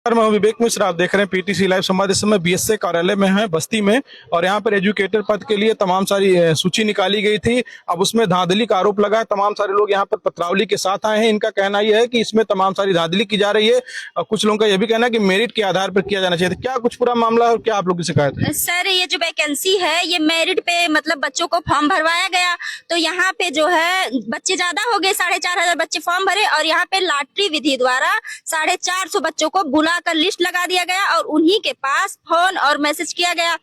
मैं हूं विवेक मिश्रा। आप देख रहे हैं पीटीसी लाइव संवाद। इस समय बीएसए कार्यालय में है बस्ती में, और यहाँ पर एजुकेटर पद के लिए तमाम सारी सूची निकाली गई थी। अब उसमें धांधली का आरोप लगा है। तमाम सारे लोग यहाँ पर पत्रावली के साथ आए हैं। इनका कहना यह है कि इसमें तमाम सारी धांधली की जा रही है, और कुछ लोगों का यह भी कहना है कि मेरिट के आधार पर किया जाना चाहिए। क्या कुछ पूरा मामला है और क्या आप लोग की शिकायत है? सर, ये जो वैकेंसी है ये मेरिट पे मतलब बच्चों को फॉर्म भरवाया गया, तो यहाँ पे जो है बच्चे ज्यादा हो गए, 4,500 बच्चे फॉर्म भरे, और यहाँ पे लॉटरी विधि द्वारा 450 बच्चों को बुलाकर लिस्ट लगा दिया गया और उन्हीं के पास फोन और मैसेज किया गया।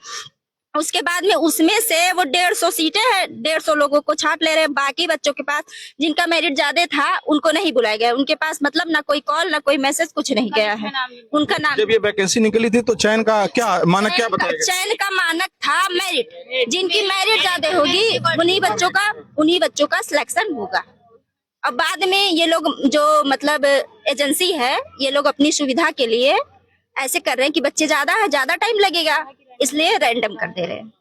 उसके बाद में उसमें से वो 150 सीटें हैं, 150 लोगों को छांट ले रहे हैं। बाकी बच्चों के पास जिनका मेरिट ज्यादा था उनको नहीं बुलाया गया। उनके पास मतलब ना कोई कॉल ना कोई मैसेज, कुछ नहीं गया है उनका नाम। जब ये वैकेंसी निकली थी तो चयन का क्या मानक क्या बताया गया? चयन का मानक था मेरिट। जिनकी मेरिट ज्यादा होगी उन्हीं बच्चों का सिलेक्शन होगा। अब बाद में ये लोग जो मतलब एजेंसी है, ये लोग अपनी सुविधा के लिए ऐसे कर रहे हैं कि बच्चे ज्यादा है, ज्यादा टाइम लगेगा, इसलिए रैंडम कर दे रहे हैं।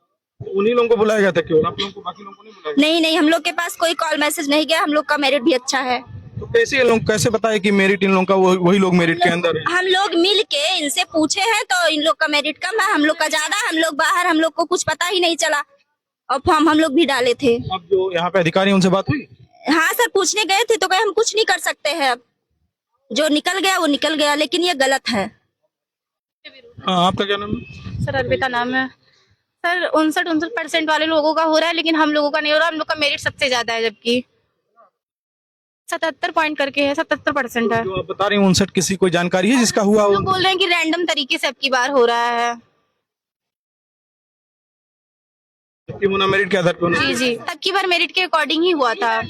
उन्हीं लोगों को बुलाया गया था, क्यों आप लोगों को, बाकी लोगों को नहीं बुलाया गया? नहीं, हम लोग के पास कोई कॉल मैसेज नहीं गया। हम लोग का मेरिट भी अच्छा है। तो कैसे ये लोग कैसे बताए कि मेरिट इन लोगों का वही लोग मेरिट के अंदर है? हम लोग मिल के इनसे पूछे हैं तो इन लोग का मेरिट कम है, हम लोग का ज्यादा। हम लोग बाहर, हम लोग को कुछ पता ही नहीं चला, और फॉर्म हम लोग भी डाले थे। अब जो यहाँ पे अधिकारी उनसे बात हुई? हाँ सर, पूछने गए थे तो कहे हम कुछ नहीं कर सकते हैं। अब जो निकल गया वो निकल गया, लेकिन ये गलत है। हाँ, आपका क्या नाम है? सर अर्पिता नाम है। सर 59% वाले लोगों का हो रहा है, लेकिन हम लोगों का नहीं हो रहा। हम लोग का मेरिट सबसे ज्यादा है, जबकि 77 पॉइंट करके है, 77% है। जो आप बता रही हैं 59, किसी कोई जानकारी है जिसका हुआ? लोग बोल रहे हैं कि रैंडम तरीके से अब की बार हो रहा है। मेरिट के आधार पर? जी, अब की बार मेरिट के अकॉर्डिंग ही हुआ था।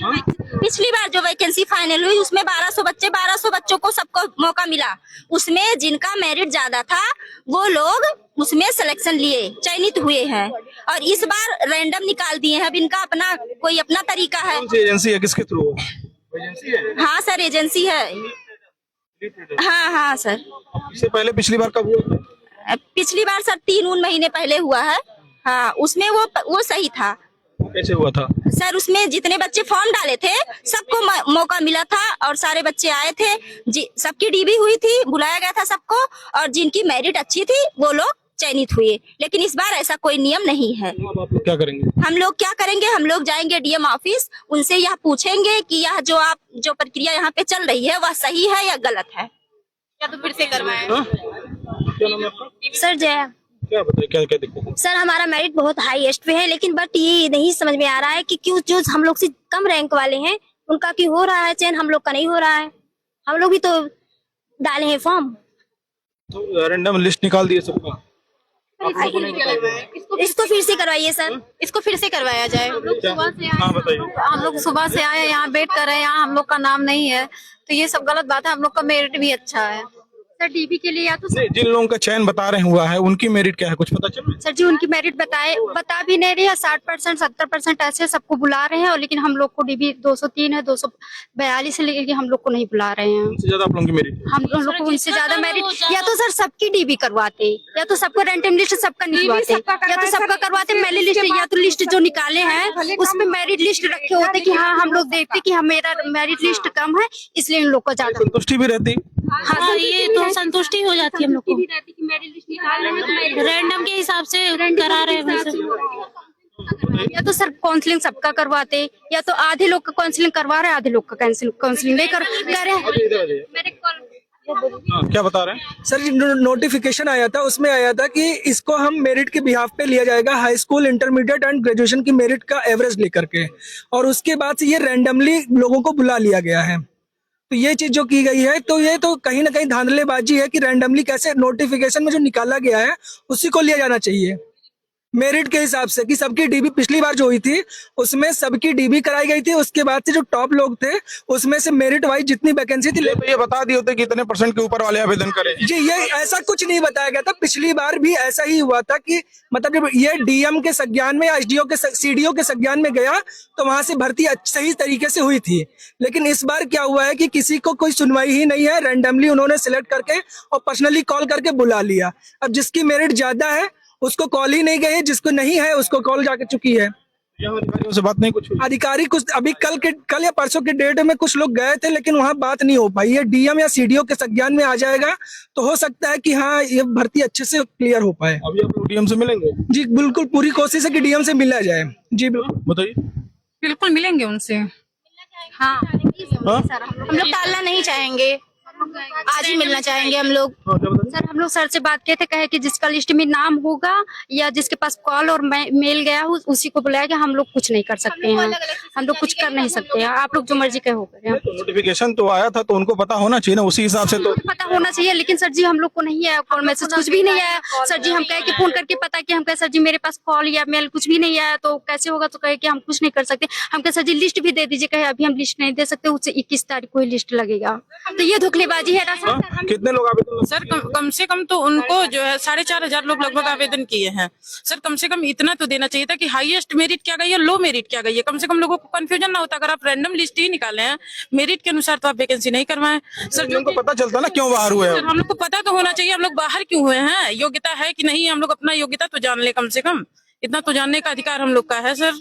पिछली बार जो वैकेंसी फाइनल हुई उसमें 1200 बच्चों को सबको मौका मिला। उसमें जिनका मेरिट ज्यादा था वो लोग उसमें सिलेक्शन लिए, चयनित हुए हैं, और इस बार रैंडम निकाल दिए हैं। अब इनका अपना कोई अपना तरीका है। कौन सी एजेंसी है, किसके थ्रू एजेंसी है? हाँ सर, एजेंसी है। हाँ सर। इससे पहले पिछली बार कब हुआ था? पिछली बार सर 3 महीने पहले हुआ है। हाँ, उसमें वो सही था। कैसे हुआ था? सर उसमें जितने बच्चे फॉर्म डाले थे सबको मौका मिला था, और सारे बच्चे आए थे। सबकी डीबी हुई थी, बुलाया गया था सबको, और जिनकी मेरिट अच्छी थी वो लोग चयनित हुए। लेकिन इस बार ऐसा कोई नियम नहीं है। अब आप लोग क्या करेंगे? हम लोग क्या करेंगे, हम लोग जाएंगे डीएम ऑफिस, उनसे यह पूछेंगे कि यह जो प्रक्रिया यहाँ पे चल रही है वह सही है या गलत है, या तो फिर से करवाएं। क्या नाम है आपका? सर जया। क्या बताइए, क्या क्या दिक्कत है? सर हमारा मेरिट बहुत हाईएस्ट पे है, लेकिन बट ये नहीं समझ में आ रहा है कि क्यों जो हम लोग से कम रैंक वाले हैं उनका क्यों हो रहा है चयन, हम लोग का नहीं हो रहा है। हम लोग भी तो डाले हैं फॉर्म। तो रैंडम लिस्ट निकाल दिए सबका? इसको फिर से करवाइए सर। इसको फिर से करवाया जाए। हाँ बताइए। हम लोग सुबह से आए, यहाँ वेट कर रहे हैं, यहाँ हम लोग का नाम नहीं है, तो ये सब गलत बात है। हम लोग का मेरिट भी अच्छा है। सर डीबी के लिए या तो नहीं, जिन लोगों का चयन बता रहे हुआ है उनकी मेरिट क्या है, कुछ पता चल रहा है? सर जी उनकी मेरिट बता भी नहीं रही है। 60% 70% ऐसे सबको बुला रहे हैं, और लेकिन हम लोग को डीबी 203 है, 242 है, लेकिन हम लोग को नहीं बुला रहे हैं। उनसे ज्यादा आप लोगों की मेरिट? हम लोग को उनसे ज्यादा मेरिट, या तो सर सबकी डीबी करवाते, या तो सबको रैंडम लिस्ट सबका निकलवाते, या तो सबका करवाते मेरी लिस्ट, या तो लिस्ट जो निकाले हैं उसमें मेरिट लिस्ट रखे होते कि हाँ हम लोग देखते कि मेरा मेरिट लिस्ट कम है, इसलिए इन लोग को ज्यादा संतुष्टि भी रहती। हाँ ये तो संतुष्टि हो जाती है हम लोग को। रैंडम के हिसाब से करा रहे हैं। या तो सर काउंसलिंग सबका करवाते, या तो आधे लोग का काउंसलिंग करवा रहे हैं, आधे लोग का काउंसलिंग नहीं कर रहे। क्या बता रहे हैं सर? नोटिफिकेशन आया था, उसमें आया था कि इसको हम मेरिट के बिहाफ पे लिया जाएगा, high school, intermediate and graduation की मेरिट का एवरेज लेकर के, और उसके बाद से ये रैंडमली लोगों को बुला लिया गया है। तो ये चीज जो की गई है, तो ये तो कहीं ना कहीं धांधलेबाजी है कि रैंडमली कैसे नोटिफिकेशन में जो निकाला गया है उसी को लिया जाना चाहिए मेरिट के हिसाब से, कि सबकी डीबी पिछली बार जो हुई थी उसमें सबकी डीबी कराई गई थी। उसके बाद से जो टॉप लोग थे उसमें से मेरिट वाइज जितनी वैकेंसी थी ये बता दिए होते कि इतने % के ऊपर वाले आवेदन करें। जी, ये ऐसा कुछ नहीं बताया गया था। पिछली बार भी ऐसा ही हुआ था कि मतलब जब ये डीएम के संज्ञान में, एसडीओ के, सीडीओ के संज्ञान में गया तो वहां से भर्ती सही तरीके से हुई थी। लेकिन इस बार क्या हुआ है कि किसी को कोई सुनवाई ही नहीं है, रैंडमली उन्होंने सिलेक्ट करके और पर्सनली कॉल करके बुला लिया। अब जिसकी मेरिट ज्यादा है उसको कॉल ही नहीं गई है, जिसको नहीं है उसको कॉल जाके चुकी है। यहाँ अधिकारियों से बात नहीं कुछ हुई? अधिकारी कुछ अभी कल या परसों के डेट में कुछ लोग गए थे, लेकिन वहां बात नहीं हो पाई है। डीएम या सीडीओ के संज्ञान में आ जाएगा तो हो सकता है कि हाँ ये भर्ती अच्छे से क्लियर हो पाए। अभी आप लोग डीएम से मिलेंगे? जी बिल्कुल, पूरी कोशिश है कि डीएम से मिला जाए। जी बिल्कुल, बताइए। बिल्कुल मिलेंगे उनसे। हाँ हम लोग टालना नहीं चाहेंगे, आज ही मिलना चाहेंगे हम लोग। सर हम लोग सर से बात किए थे, कहे कि जिसका लिस्ट में नाम होगा या जिसके पास कॉल और मेल गया हो उसी को बुलाया कि हम लोग कुछ नहीं कर सकते हैं, हम लोग कुछ कर नहीं सकते हैं, आप लोग जो मर्जी कहे हो करें। नोटिफिकेशन तो आया था तो उनको पता होना चाहिए ना, उसी हिसाब से तो पता होना चाहिए, लेकिन सर जी हम लोग को नहीं आया कॉल मैसेज, कुछ भी नहीं आया। सर जी हम कहे कि फोन करके पता कि हम कहे सर जी मेरे पास कॉल या मेल कुछ भी नहीं आया, तो कैसे होगा? तो कहे कि हम कुछ नहीं कर सकते। हम कहे सर जी लिस्ट भी दे दीजिए, कहे अभी हम लिस्ट नहीं दे सकते, उससे 21 तारीख को ही लिस्ट लगेगा। तो ये धोखेबाजी है ना सर। कितने लोग आवेदन? सर कम से कम तो उनको जो है 4,500 लोग लगभग आवेदन किए हैं। सर कम से कम इतना तो देना चाहिए था कि हाईएस्ट मेरिट क्या गई है, लो मेरिट क्या गई है, कम से कम लोगों को कंफ्यूजन ना होता। अगर आप रैंडम लिस्ट ही निकाले हैं मेरिट के अनुसार तो आप वैकेंसी नहीं करवाएं सर। उनको पता चलता ना क्यों बाहर हुए? हम लोग को पता तो होना चाहिए हम लोग बाहर क्यों हुए हैं, योग्यता है कि नहीं, हम लोग अपना योग्यता तो जान ले, कम से कम इतना तो जानने का अधिकार हम लोग का है सर।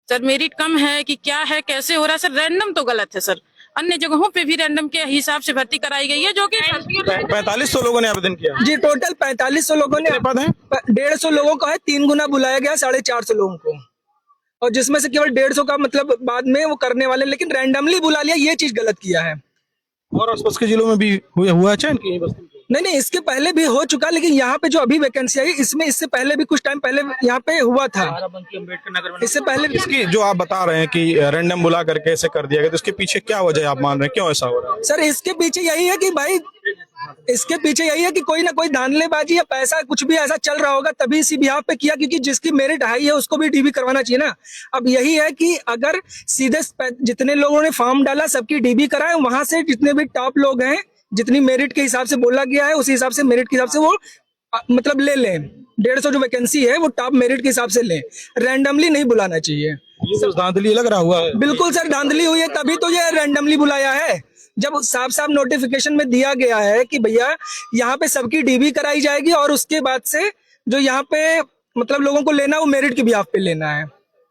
सर मेरिट कम है कि क्या है, कैसे हो रहा है सर? रैंडम तो गलत है सर, अन्य जगहों पे भी रैंडम के हिसाब से भर्ती कराई गई है जो कि 4500 लोगों ने आवेदन किया। जी टोटल 4500 लोगों ने पद है? 150 लोगों का है, 3 गुना बुलाया गया 450 लोगों को, और जिसमें से केवल 150 का मतलब बाद में वो करने वाले, लेकिन रैंडमली बुला लिया, ये चीज गलत किया है। और आसपास के जिलों में भी हुआ है चयन की बस्ती? नहीं, इसके पहले भी हो चुका, लेकिन यहाँ पे जो अभी वैकेंसी आई इसमें इससे पहले भी कुछ टाइम पहले यहाँ पे हुआ था, इससे पहले भी। इसकी जो आप बता रहे हैं कि रैंडम बुला करके ऐसे कर दिया गया, तो इसके पीछे क्या वजह आप मान रहे हैं, क्यों ऐसा हो रहा है? सर इसके पीछे यही है कि भाई, इसके पीछे यही है कि कोई ना कोई धांधलेबाजी या पैसा कुछ भी ऐसा चल रहा होगा, तभी इसी बिहाफ पे किया, क्योंकि जिसकी मेरिट हाई है उसको भी डीबी करवाना चाहिए ना। अब यही है कि अगर सीधे जितने लोगों ने फॉर्म डाला सबकी डीबी कराए, वहां से जितने भी टॉप लोग हैं, जितनी मेरिट के हिसाब से बोला गया है उसी हिसाब से मेरिट के हिसाब से वो मतलब ले लें। 150 जो वैकेंसी है वो टॉप मेरिट के हिसाब से लें, रैंडमली नहीं बुलाना चाहिए। ये तो धांधली लग रहा हुआ है। बिल्कुल सर, धांधली हुई है, तभी तो ये रैंडमली बुलाया है। जब साफ साफ नोटिफिकेशन में दिया गया है कि भैया यहाँ पे सबकी डीबी कराई जाएगी और उसके बाद से जो यहाँ पे मतलब लोगों को लेना वो मेरिट के बिहाफ पे लेना है,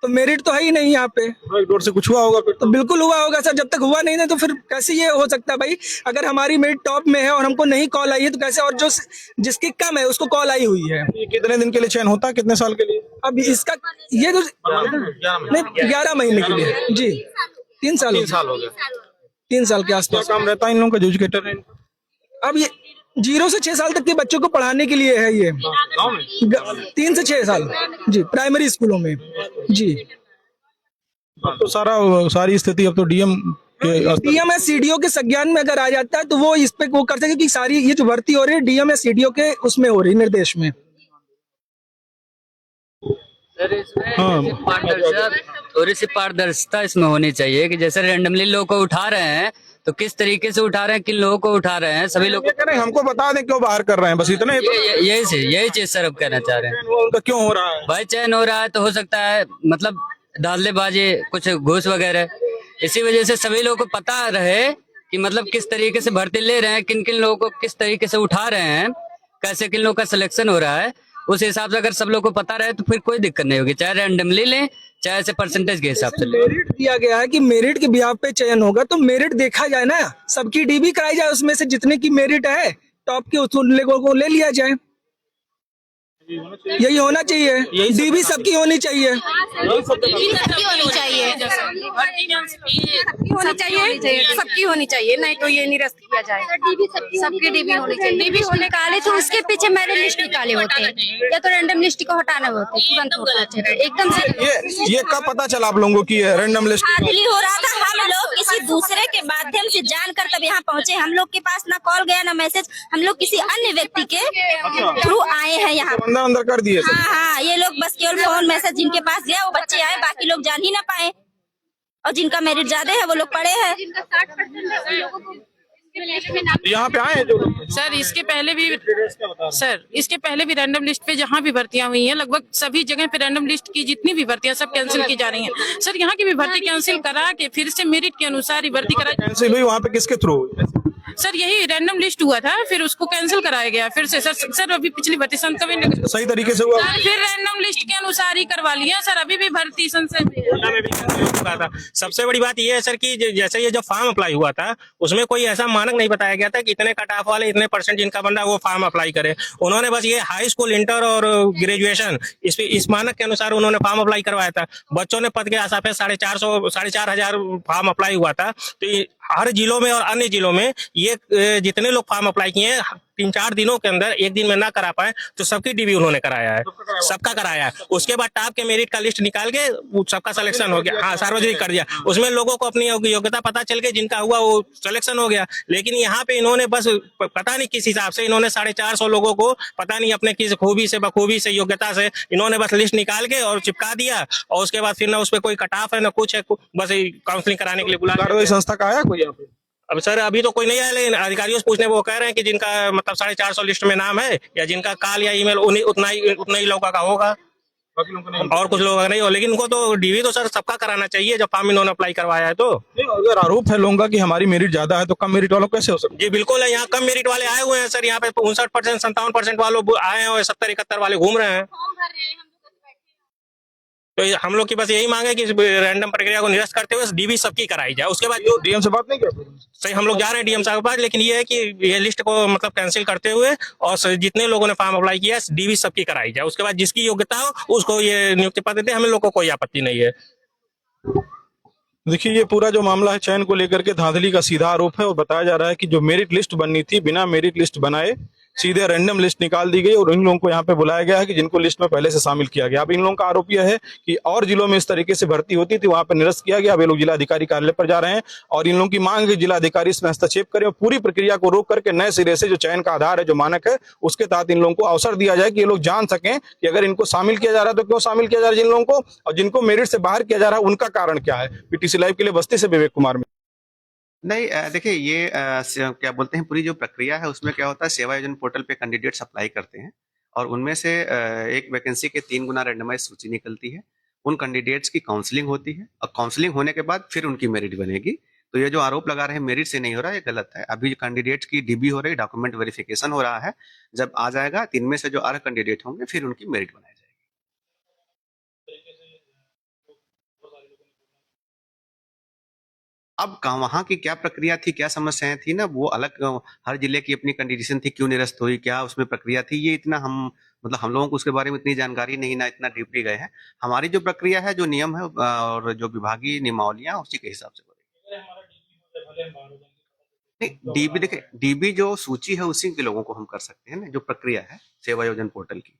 तो मेरिट तो है ही नहीं यहाँ पे। डोर से कुछ हुआ होगा फिर तो बिल्कुल हुआ होगा सर, जब तक हुआ नहीं ना तो फिर कैसे ये हो सकता है भाई? अगर हमारी मेरिट टॉप में है और हमको नहीं कॉल आई है तो कैसे, और जो जिसकी कम है उसको कॉल आई हुई है। ये कितने दिन के लिए चयन होता है, कितने साल के लिए? अब इसका ये तो नहीं 11 महीने के लिए जी, 3 साल हो गए। 3 साल के आसपास काम रहता है इन लोगों का, जो एजुकेटर है? अब ये 0 से 6 साल तक के बच्चों को पढ़ाने के लिए है ये, 3 से 6 साल जी, प्राइमरी स्कूलों में जी। अब तो सारी स्थिति अब तो डीएम या सीडीओ के संज्ञान में अगर आ जाता है तो वो इस पे वो कर सके कि सारी ये जो भर्ती हो रही है डीएम या सीडीओ के उसमें हो रही है, निर्देश में। सर इसमें थोड़ी सी पारदर्शिता इसमें होनी चाहिए कि जैसे रैंडमली लोग को उठा रहे हैं तो किस तरीके से उठा रहे हैं, किन लोगों को उठा रहे हैं, सभी लोग हमको बता दें क्यों बाहर कर रहे हैं, बस इतना ही। यही चीज सर अब कहना चाह रहे हैं। उनका क्यों हो रहा है भाई? चयन हो रहा है तो हो सकता है मतलब धांधलेबाजी, कुछ घूस वगैरह, इसी वजह से सभी लोगों को पता रहे कि मतलब किस तरीके से भर्ती ले रहे हैं, किन किन लोगों को किस तरीके से उठा रहे हैं, कैसे किन लोगों का सिलेक्शन हो रहा है, उस हिसाब से अगर सब लोग को पता रहे तो फिर कोई दिक्कत नहीं होगी, चाहे रैंडमली लें चाहे ऐसे परसेंटेज के हिसाब से लें। मेरिट दिया गया है कि मेरिट के बिहाफ पे चयन होगा, तो मेरिट देखा जाए ना, सबकी डीबी कराई जाए, उसमें से जितने की मेरिट है टॉप के उस लोगों को ले लिया जाए। यही होना चाहिए, डीबी सबकी होनी चाहिए, सबकी होनी चाहिए, सबकी होनी चाहिए, नहीं तो ये निरस्त किया जाए। सबकी डीबी होनी चाहिए। डीबी होने निकाले तो उसके पीछे मेरिट लिस्ट निकाले होते हैं, या तो रैंडम लिस्ट को हटाना होता है, तुरंत होता है एकदम से। ये कब पता चला आप लोगों को कि रैंडम लिस्ट धांधली हो रहा था? हम लोग किसी दूसरे के माध्यम से जानकर तब यहाँ पहुँचे, हम लोग के पास ना कॉल गया ना मैसेज, हम लोग किसी अन्य व्यक्ति के थ्रू आए हैं यहाँ। अंदर कर दिए। हाँ, ये लोग बस केवल फोन मैसेज जिनके पास गया वो बच्चे आए, बाकी लोग जान ही ना पाए, और जिनका मेरिट ज्यादा है वो लोग पढ़े हैं। यहाँ पे आए जो लोग। सर इसके पहले भी रैंडम लिस्ट पे जहाँ भी भर्तियां हुई हैं, लगभग सभी जगह पे रैंडम लिस्ट की जितनी भी भर्तियां सब कैंसिल की जा रही हैं। सर यहाँ की भी भर्ती कैंसिल करा के फिर से मेरिट के अनुसार ही भर्ती कराई। कैंसिल हुई वहाँ पे किसके थ्रू हुई? सर यही रैंडम लिस्ट हुआ था, फिर उसको कैंसिल कराया गया फिर से। सर अभी पिछली भर्ती संत कभी नहीं, सही तरीके से हुआ? सर फिर रैंडम लिस्ट के अनुसार ही करवा लिया सर। अभी भी भर्ती संसद में भी हुआ था। सबसे बड़ी बात यह है सर कि जैसे ये जो फॉर्म अप्लाई हुआ था उसमें कोई ऐसा मानक नहीं बताया गया था कि इतने कट ऑफ वाले इतने परसेंट जिनका बन रहा है वो फॉर्म अप्लाई करे। उन्होंने बस ये हाई स्कूल, इंटर और ग्रेजुएशन इस मानक के अनुसार उन्होंने फॉर्म अप्लाई करवाया था। बच्चों ने पद के हिसाब से 4,500 फॉर्म अप्लाई हुआ था। तो हर जिलों में और अन्य जिलों में ये जितने लोग फॉर्म अप्लाई किए हैं 3-4 दिनों के अंदर, एक दिन में ना करा पाए तो सबकी डीबी उन्होंने कराया है, सबका कराया है। उसके बाद टॉप के मेरिट का लिस्ट निकाल के सबका सिलेक्शन हो गया। हाँ, सार्वजनिक कर दिया। उसमें लोगों को अपनी योग्यता पता चल गई, जिनका हुआ वो सिलेक्शन हो गया। लेकिन यहाँ पे इन्होंने बस पता नहीं किस हिसाब से इन्होंने 450 लोगों को पता नहीं अपने किस खूबी से, बखूबी से, योग्यता से इन्होंने बस लिस्ट निकाल के और चिपका दिया। और उसके बाद फिर ना उस पर कोई कट ऑफ है ना कुछ है, बस काउंसलिंग कराने के लिए बुला। कार्रवाई संस्था का आया कोई यहाँ पे? अब सर अभी तो कोई नहीं आया, लेकिन अधिकारियों से पूछने वो कह रहे हैं कि जिनका मतलब 450 लिस्ट में नाम है या जिनका कॉल या ईमेल उतना ही लोगों का होगा, बाकी लोगों को नहीं। और कुछ लोगों का नहीं हो। लेकिन उनको तो डीवी तो सर सबका कराना चाहिए जब फॉर्म इन्होंने अप्लाई करवाया है। तो अगर आरोप है लोगों का कि हमारी मेरिट ज्यादा है तो कम मेरिट वालों को कैसे हो सकता है? जी बिल्कुल है, यहाँ कम मेरिट वाले आए हुए हैं सर। यहाँ पे 59%, 57% वालों आए हैं और 70-71 वाले घूम रहे हैं। तो हम लोग की बस यही मांग है कि रैंडम प्रक्रिया को निरस्त करते हुए डीवी सबकी कराई जाए। उसके बाद डीएम से बात नहीं किया? सही हम लोग जा रहे हैं डीएम साहब के पास, लेकिन ये है कि ये लिस्ट को मतलब कैंसिल करते हुए और जितने लोगों ने फॉर्म अप्लाई किया है डीवी सबकी कराई जाए। उसके बाद जिसकी योग्यता हो उसको ये नियुक्ति पत्र देते, हमें लोग को कोई आपत्ति नहीं है। देखिए, ये पूरा जो मामला है चयन को लेकर के धांधली का सीधा आरोप है और बताया जा रहा है कि जो मेरिट लिस्ट बननी थी बिना मेरिट लिस्ट बनाए सीधे रैंडम लिस्ट निकाल दी गई और इन लोगों को यहाँ पे बुलाया गया है कि जिनको लिस्ट में पहले से शामिल किया गया। अब इन लोगों का आरोप यह है कि और जिलों में इस तरीके से भर्ती होती थी, वहां पर निरस्त किया गया। अब ये लोग जिलाधिकारी कार्यालय पर जा रहे हैं और इन लोगों की मांग है कि जिलाधिकारी इसमें हस्तक्षेप करें और पूरी प्रक्रिया को रोक करके नए सिरे से जो चयन का आधार है, जो मानक है, उसके तहत इन लोगों को अवसर दिया जाए कि ये लोग जान सकें कि अगर इनको शामिल किया जा रहा है तो क्यों शामिल किया जा रहा है जिन लोगों को, और जिनको मेरिट से बाहर किया जा रहा है उनका कारण क्या है। पीटीसी लाइव के लिए बस्ती से विवेक कुमार। नहीं, देखिए ये क्या बोलते हैं, पूरी जो प्रक्रिया है उसमें क्या होता है, सेवा योजना पोर्टल पे कैंडिडेट्स अप्लाई करते हैं और उनमें से एक वैकेंसी के 3 गुना रैंडमाइज सूची निकलती है। उन कैंडिडेट्स की काउंसलिंग होती है और काउंसलिंग होने के बाद फिर उनकी मेरिट बनेगी। तो ये जो आरोप लगा रहे हैं मेरिट से नहीं हो रहा है, ये गलत है। अभी कैंडिडेट्स की डीबी हो रही है, डॉक्यूमेंट वेरिफिकेशन हो रहा है। जब आ जाएगा 3 में से जो अर्ह कैंडिडेट होंगे फिर उनकी मेरिट बनाई जाएगी। अब वहाँ की क्या प्रक्रिया थी, क्या समस्याएं थी ना, वो अलग, हर जिले की अपनी कंडीशन थी, क्यों निरस्त हुई, क्या उसमें प्रक्रिया थी, ये इतना हम लोगों को उसके बारे में इतनी जानकारी नहीं, ना इतना डीपली गए हैं। हमारी जो प्रक्रिया है, जो नियम है और जो विभागीय नियमावलियां उसी के हिसाब से नहीं। डीबी देखिए, डीबी जो सूची है उसी के लोगों को हम कर सकते हैं ना, जो प्रक्रिया है सेवा योजना पोर्टल की।